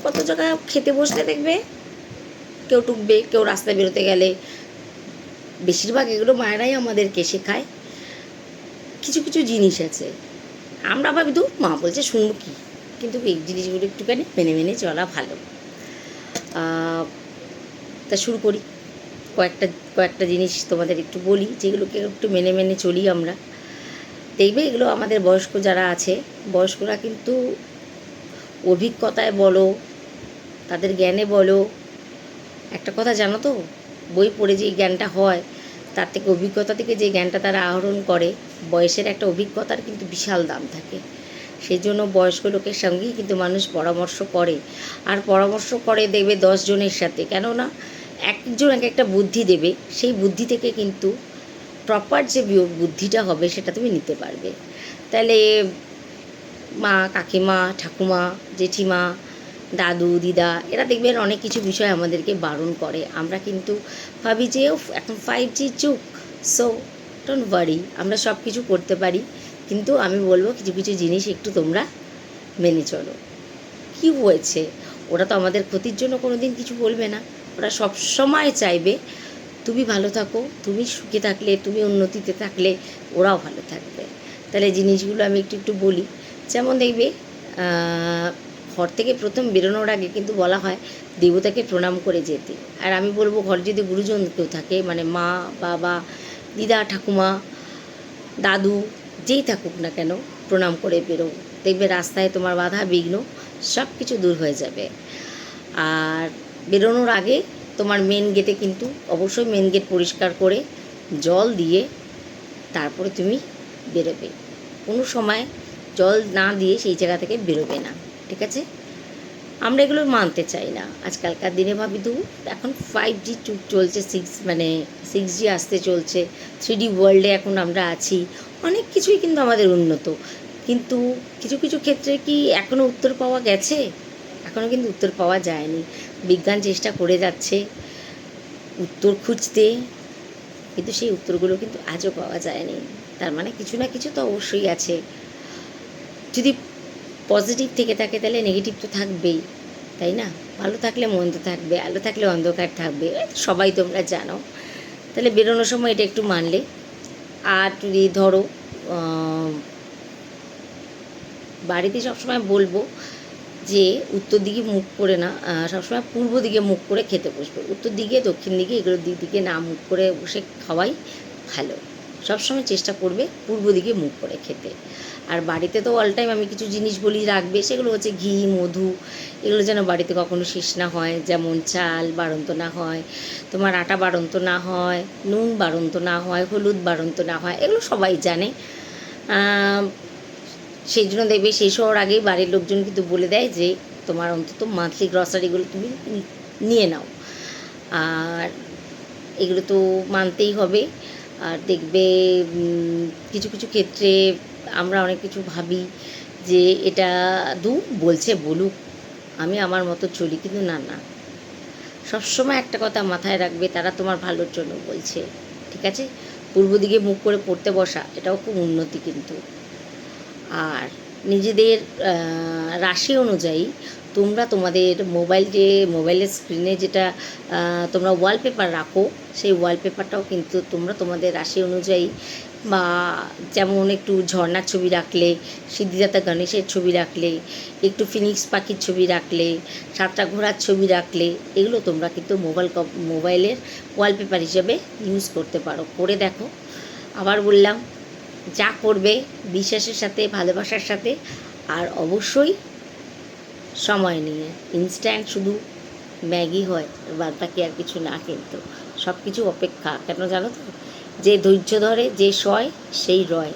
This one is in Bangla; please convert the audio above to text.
কত জায়গায় খেতে বসলে দেখবে কেউ টুকবে, কেউ রাস্তায় বেরোতে গেলে। বেশিরভাগ এগুলো মায়েরাই আমাদেরকে শেখায়। কিছু কিছু জিনিস আছে আমরা ভাবি তো মা বলছে শুনবো কি, কিন্তু এই জিনিসগুলো একটুখানি মেনে মেনে চলা ভালো। তা শুরু করি। কয়েকটা কয়েকটা জিনিস তোমাদের একটু বলি, যেগুলোকে একটু মেনে মেনে চলি আমরা। দেখবে এগুলো আমাদের বয়স্ক যারা আছে, বয়স্করা কিন্তু অভিজ্ঞতায় বলো, তাদের জ্ঞানে বলো, একটা কথা জানো তো, বই পড়ে যে জ্ঞানটা হয় তার থেকে অভিজ্ঞতা থেকে যে জ্ঞানটা তারা আহরণ করে, বয়সের একটা অভিজ্ঞতার কিন্তু বিশাল দাম থাকে। সেই জন্য বয়স্ক লোকের সঙ্গেই কিন্তু মানুষ পরামর্শ করে। আর পরামর্শ করে দেখবে 10 জনের সাথে, কেননা একজন এক একটা বুদ্ধি দেবে, সেই বুদ্ধি থেকে কিন্তু প্রপার যে বুদ্ধিটা হবে সেটা তুমি নিতে পারবে। তাহলে মা, কাকিমা, ঠাকুমা, জেঠিমা, দাদু, দিদা, এরা দেখবেন অনেক কিছু বিষয় আমাদেরকে বারণ করে। আমরা কিন্তু ভাবি যে এখন 5G যুগ, সো ডোন্ট ওয়ারি, আমরা সব কিছু করতে পারি। কিন্তু আমি বলবো কিছু কিছু জিনিস একটু তোমরা মেনে চলো। কি হয়েছে, ওরা তো আমাদের ক্ষতির জন্য কোনো দিন কিছু বলবে না। ওরা সব সময় চাইবে তুমি ভালো থাকো, তুমি সুখে থাকলে, তুমি উন্নতিতে থাকলে ওরাও ভালো থাকবে। তাহলে জিনিসগুলো আমি একটু একটু বলি। যেমন দেখবে ঘর থেকে প্রথম বেরোনোর আগে কিন্তু বলা হয় দেবতাকে প্রণাম করে যেতে। আর আমি বলবো ঘরে যদি গুরুজন কেউ থাকে, মানে মা, বাবা, দিদা, ঠাকুমা, দাদু, যেই থাকুক না কেন, প্রণাম করে বেরো। দেখবে রাস্তায় তোমার বাধা বিঘ্ন সব কিছু দূর হয়ে যাবে। আর বেরোনোর আগে তোমার মেন গেটে কিন্তু অবশ্যই মেন গেট পরিষ্কার করে জল দিয়ে তারপরে তুমি বেরোবে। কোনো সময় জল না দিয়ে সেই জায়গা থেকে বেরোবে না, ঠিক আছে? আমরা এগুলো মানতে চাই না আজকালকার দিনে। ভাবি তো এখন 5G যুগ চলছে, 6G আসতে চলছে, 3D ওয়ার্ল্ডে এখন আমরা আছি, অনেক কিছুই কিন্তু আমাদের উন্নত। কিন্তু কিছু কিছু ক্ষেত্রে কি এখনও উত্তর পাওয়া গেছে? এখনও কিন্তু উত্তর পাওয়া যায়নি। বিজ্ঞান চেষ্টা করে যাচ্ছে উত্তর খুঁজতে, কিন্তু সেই উত্তরগুলো কিন্তু আজও পাওয়া যায়নি। তার মানে কিছু না কিছু তো অবশ্যই আছে। যদি পজিটিভ থেকে থাকে তাহলে নেগেটিভ তো থাকবেই, তাই না? ভালো থাকলে মন্দ থাকবে, আলো থাকলে অন্ধকার থাকবে, সবাই তোমরা জানো। তাহলে বেরোনোর সময় এটা একটু মানলে। আর যদি ধরো বাড়িতে সবসময় বলবো যে উত্তর দিকে মুখ করে না, সবসময় পূর্ব দিকে মুখ করে খেতে বসবে। উত্তর দিকে, দক্ষিণ দিকে, এগুলোর দিকে না মুখ করে বসে খাওয়াই ভালো। সবসময় চেষ্টা করবে পূর্ব দিকে মুখ করে খেতে। আর বাড়িতে তো অল টাইম আমি কিছু জিনিস বলি রাখবে, সেগুলো হচ্ছে ঘি, মধু, এগুলো যেন বাড়িতে কখনো শেষ না হয়। যেমন চাল বাড়ন্ত না হয়, তোমার আটা বাড়ন্ত না হয়, নুন বাড়ন্ত না হয়, হলুদ বাড়ন্ত না হয়, এগুলো সবাই জানে। সেই জন্য দেখবে শেষ হওয়ার আগেই বাড়ির লোকজন কিন্তু বলে দেয় যে তোমার অন্তত মান্থলি গ্রসারিগুলো তুমি নিয়ে নাও। আর এগুলো তো মানতেই হবে। আর দেখবে কিছু কিছু ক্ষেত্রে আমরা অনেক কিছু ভাবি যে এটা বলছে বলুক, আমি আমার মতো চলি, কিন্তু না না, সবসময় একটা কথা মাথায় রাখবে, তারা তোমার ভালোর জন্য বলছে, ঠিক আছে? পূর্ব দিকে মুখ করে পড়তে বসা, এটাও খুব উন্নতি কিন্তু। আর নিজেদের রাশি অনুযায়ী তোমরা তোমাদের মোবাইলের স্ক্রিনে যেটা তোমরা ওয়ালপেপার রাখো, সেই ওয়ালপেপারটাও কিন্তু তোমরা তোমাদের রাশি অনুযায়ী, বা যেমন একটু ঝর্ণার ছবি রাখলে, সিদ্ধিদাতা গণেশের ছবি রাখলে, একটু ফিনিক্স পাখির ছবি রাখলে, 7টা ঘোড়ার ছবি রাখলে, এগুলো তোমরা কিন্তু মোবাইলের ওয়ালপেপার হিসেবে ইউজ করতে পারো। করে দেখো। আবার বললাম, যা করবে বিশ্বাসের সাথে, ভালোবাসার সাথে, আর অবশ্যই সময় নিয়ে। ইনস্ট্যান্ট শুধু ম্যাগি হয়, বাদ বাকি আর কিছু না, কিন্তু সব কিছু অপেক্ষা। কেন জানো তো? যে ধৈর্য ধরে, যে সয় সেই রয়।